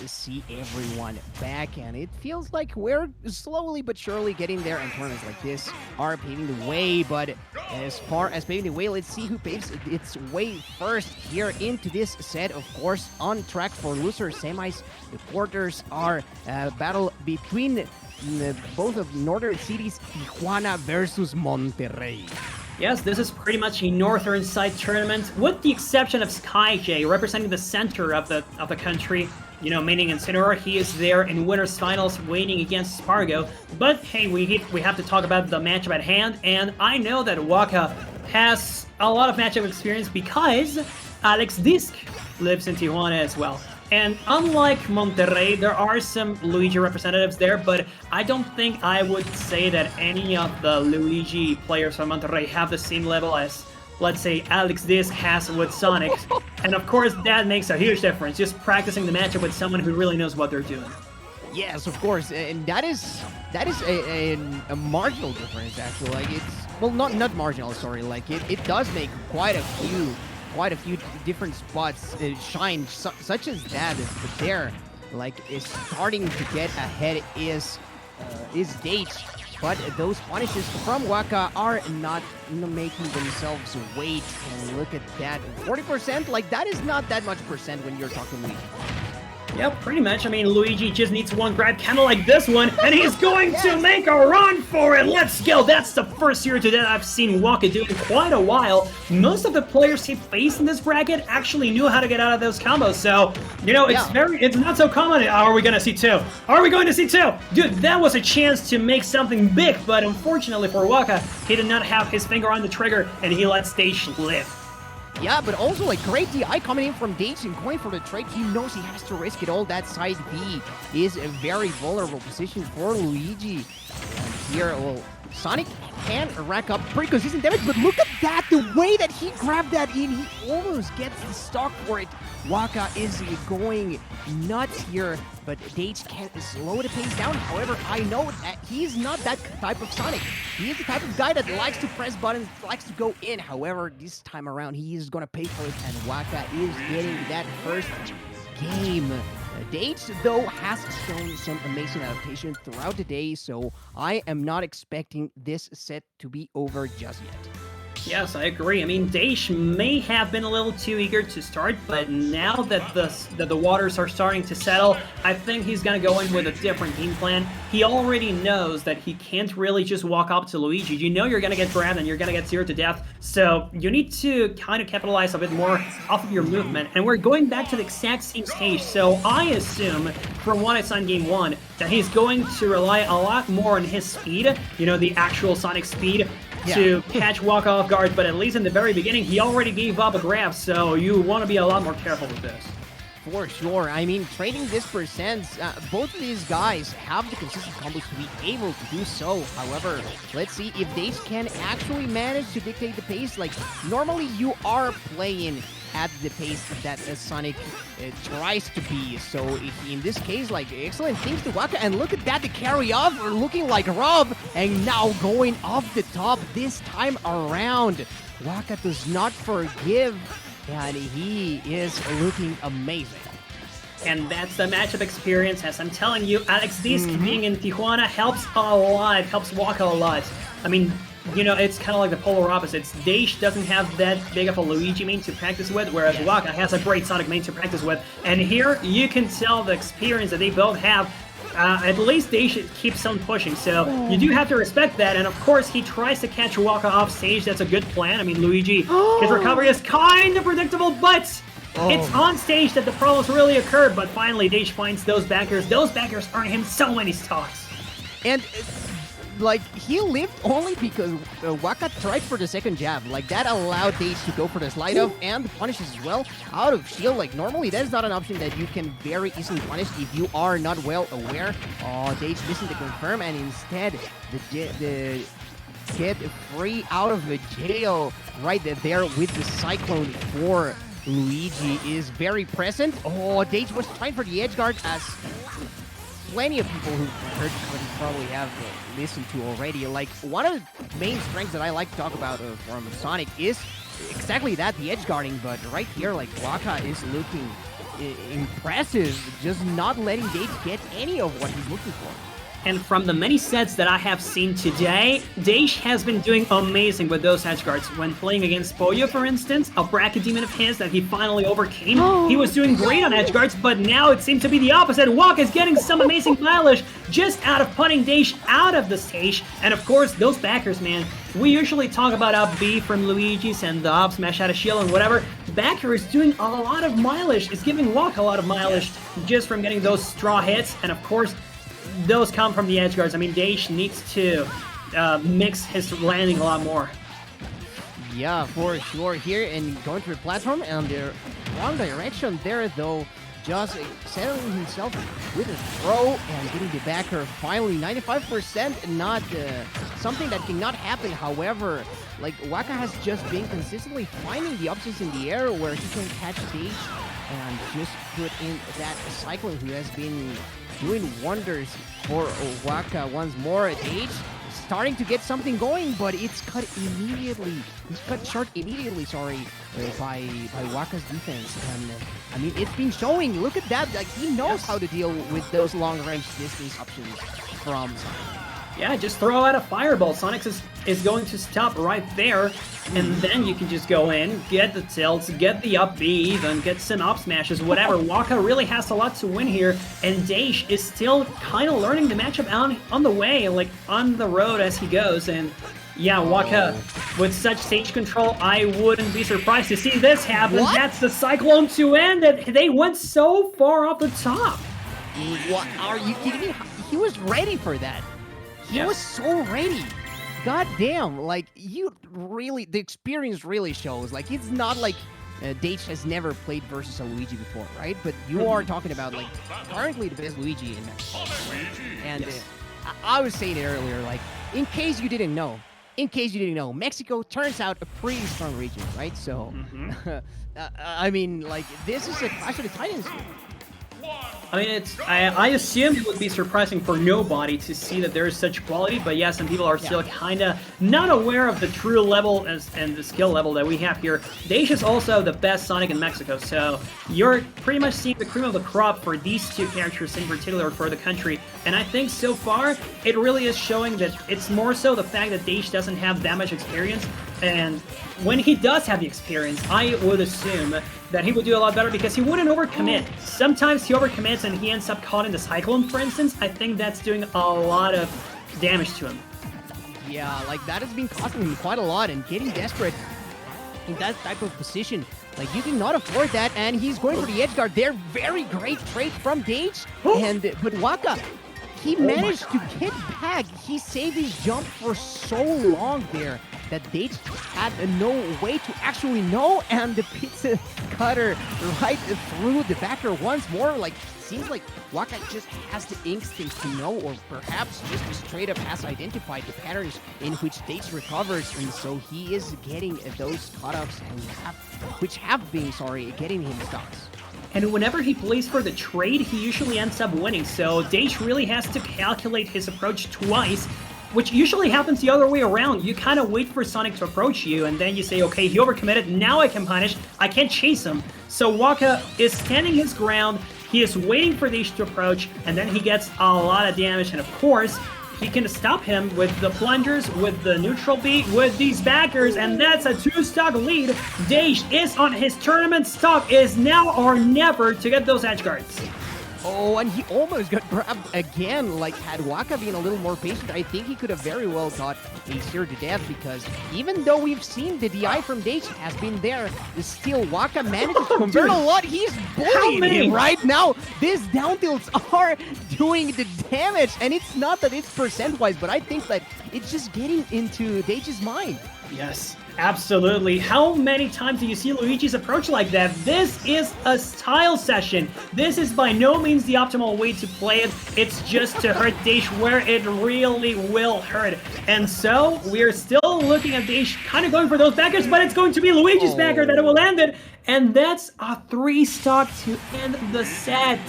see everyone back, and it feels like we're slowly but surely getting there, and tournaments like this are paving the way. But as far as paving the way, let's see who paves its way first here into this set. Of course, on track for loser semis. The quarters are a battle between both of northern cities, Tijuana versus Monterrey. Yes, this is pretty much a northern side tournament, with the exception of Daige, representing the center of the country. You know, meaning in Sonora, he is there in winners finals, waiting against Spargo. But hey, we have to talk about the matchup at hand, and I know that Waka has a lot of matchup experience because Alex Disc lives in Tijuana as well. And unlike Monterrey, there are some Luigi representatives there, but I don't think I would say that any of the Luigi players from Monterrey have the same level as, let's say, Alex Disc has with Sonic. And of course, that makes a huge difference, just practicing the matchup with someone who really knows what they're doing. Yes, of course, and that is a marginal difference, actually. Like, it's, well, not marginal, sorry. Like, it does make quite a few different spots shine, such as that. But there, like, is starting to get ahead is Daige. But those punishes from Waka are not making themselves wait. And look at that, 40%. Like, that is not that much percent when you're talking Luigi. Yep, pretty much. I mean, Luigi just needs one grab, kind of like this one, and he's going to make a run for it. Let's go. That's the first year to that I've seen Waka do in quite a while. Most of the players he faced in this bracket actually knew how to get out of those combos. So, you know, it's not so common. Are we going to see two? Are we going to see two? Dude, that was a chance to make something big, but unfortunately for Waka, he did not have his finger on the trigger, and he let Daige live. Yeah, but also, like, great DI coming in from Daige and going for the trade. He knows he has to risk it all. That side B is a very vulnerable position for Luigi. And here, well, Sonic can rack up pretty consistent damage, but look at that, the way that he grabbed that in, he almost gets the stock for it. Waka is going nuts here, but Daige can slow the pace down. However, I know that he's not that type of Sonic. He is the type of guy that likes to press buttons, likes to go in. However, this time around, he is going to pay for it, and Waka is getting that first game. Daige, though, has shown some amazing adaptation throughout the day, so I am not expecting this set to be over just yet. Yes, I agree. I mean, Daige may have been a little too eager to start, but now that the waters are starting to settle, I think he's going to go in with a different game plan. He already knows that he can't really just walk up to Luigi. You know you're going to get grabbed and you're going to get zeroed to death, so you need to kind of capitalize a bit more off of your movement. And we're going back to the exact same stage, so I assume, from what I saw in Game 1, that he's going to rely a lot more on his speed, you know, the actual Sonic speed, to catch Waka off guard, but at least in the very beginning, he already gave up a grab, so you want to be a lot more careful with this. For sure. I mean, trading this percent, both of these guys have the consistent combos to be able to do so. However, let's see if Daige can actually manage to dictate the pace. Like, normally you are playing at the pace that Sonic tries to be. So in this case, like, excellent things to Waka. And look at that, the carry off, looking like Rob, and now going off the top this time around. Waka does not forgive, and he is looking amazing. And that's the matchup experience. As I'm telling you, Alex Disc being in Tijuana helps a lot, helps Waka a lot. I mean, you know, it's kind of like the polar opposites. Daige doesn't have that big of a Luigi main to practice with, whereas Waka has a great Sonic main to practice with. And here, you can tell the experience that they both have. At least Daige keeps on pushing, so you do have to respect that. And of course, he tries to catch Waka off stage. That's a good plan. I mean, Luigi, his recovery is kind of predictable, but it's on stage that the problems really occur. But finally, Daige finds those backers. Those backers earn him so many stocks. And like, he lived only because Waka tried for the second jab. Like, that allowed Daige to go for the slide off and the punishes as well out of shield. Like, normally that is not an option that you can very easily punish if you are not well aware. Oh, Daige missing the confirm, and instead the get free out of the jail right there with the Cyclone for Luigi is very present. Oh, Daige was trying for the edge guard, as plenty of people who heard what you probably have listened to already. Like, one of the main strengths that I like to talk about from Sonic is exactly that, the edge guarding. But right here, like, Waka is looking impressive, just not letting Daige get any of what he's looking for. And from the many sets that I have seen today, Daige has been doing amazing with those edge guards. When playing against Poyo, for instance, a bracket demon of his that he finally overcame, he was doing great on edge guards, but now it seems to be the opposite. Waka is getting some amazing mileage just out of putting Daige out of the stage. And of course, those backers, man, we usually talk about up B from Luigi's and the up smash out of shield and whatever. Backer is doing a lot of mileage, is giving Waka a lot of mileage just from getting those straw hits, and of course, those come from the edge guards. I mean, Daige needs to mix his landing a lot more. Yeah, for sure. Here and going to the platform and the wrong direction there, though. Just settling himself with a throw and getting the backer finally 95%. Not something that cannot happen. However, like Waka has just been consistently finding the options in the air where he can catch Daige and just put in that cyclone who has been doing wonders for Waka once more. Daige starting to get something going, but it's cut immediately. It's cut short immediately, by Waka's defense. And I mean, it's been showing. Look at that. Like, he knows how to deal with those long-range distance options from Sonic. Yeah, just throw out a fireball. Sonic is going to stop right there, and then you can just go in, get the tilts, get the up B even, get some up smashes, whatever. Waka really has a lot to win here, and Daige is still kind of learning the matchup on the way, like on the road as he goes, and yeah, Waka, with such stage control, I wouldn't be surprised to see this happen. What? That's the Cyclone to end it. They went so far off the top. What? Are you kidding me? He was ready for that. He was so ready. God damn, like, the experience really shows. Like, it's not like Daige has never played versus a Luigi before, right? But you are talking about, like, currently the best Luigi in Mexico. And I was saying it earlier, like, in case you didn't know, Mexico turns out a pretty strong region, right? So, I mean, like, this is a Clash of the Titans. I mean, I assume it would be surprising for nobody to see that there is such quality, but yeah, some people are still kind of not aware of the true level and the skill level that we have here. Daige is also the best Sonic in Mexico, so you're pretty much seeing the cream of the crop for these two characters in particular for the country, and I think so far, it really is showing that it's more so the fact that Daige doesn't have that much experience, and when he does have the experience, I would assume that he would do a lot better because he wouldn't overcommit. Sometimes he overcommits and he ends up caught in the Cyclone, for instance. I think that's doing a lot of damage to him. Yeah, like, that has been costing him quite a lot, and getting desperate in that type of position. Like, you cannot afford that, and he's going for the edge guard there. Very great trade from Daige. But Waka, he managed to get back. He saved his jump for so long there that Daige had no way to actually know, and the pizza cutter right through the backer once more. Like, seems like Waka just has the instinct to know, or perhaps just straight up has identified the patterns in which Daige recovers, and so he is getting those cutoffs, and which have been, getting him stocks. And whenever he plays for the trade, he usually ends up winning, so Daige really has to calculate his approach twice, which usually happens the other way around. You kind of wait for Sonic to approach you, and then you say, okay, he overcommitted, now I can punish, I can't chase him. So Waka is standing his ground, he is waiting for Daige to approach, and then he gets a lot of damage, and of course, he can stop him with the plungers, with the neutral beat, with these backers, and that's a 2-stock lead. Daige is on his tournament stock, is now or never to get those edge guards. Oh, and he almost got grabbed again. Like, had Waka been a little more patient, I think he could have very well got Daige here to death, because even though we've seen the DI from Daige has been there, still Waka manages to convert a lot. He's bullying him right now. These down tilts are doing the damage, and it's not that it's percent-wise, but I think that it's just getting into Daige's mind. Yes, absolutely. How many times do you see Luigi's approach like that? This is a style session. This is by no means the optimal way to play it. It's just to hurt Daige where it really will hurt. And so, we're still looking at Daige kind of going for those backers, but it's going to be Luigi's backer that will end it. And that's a 3-stock to end the set.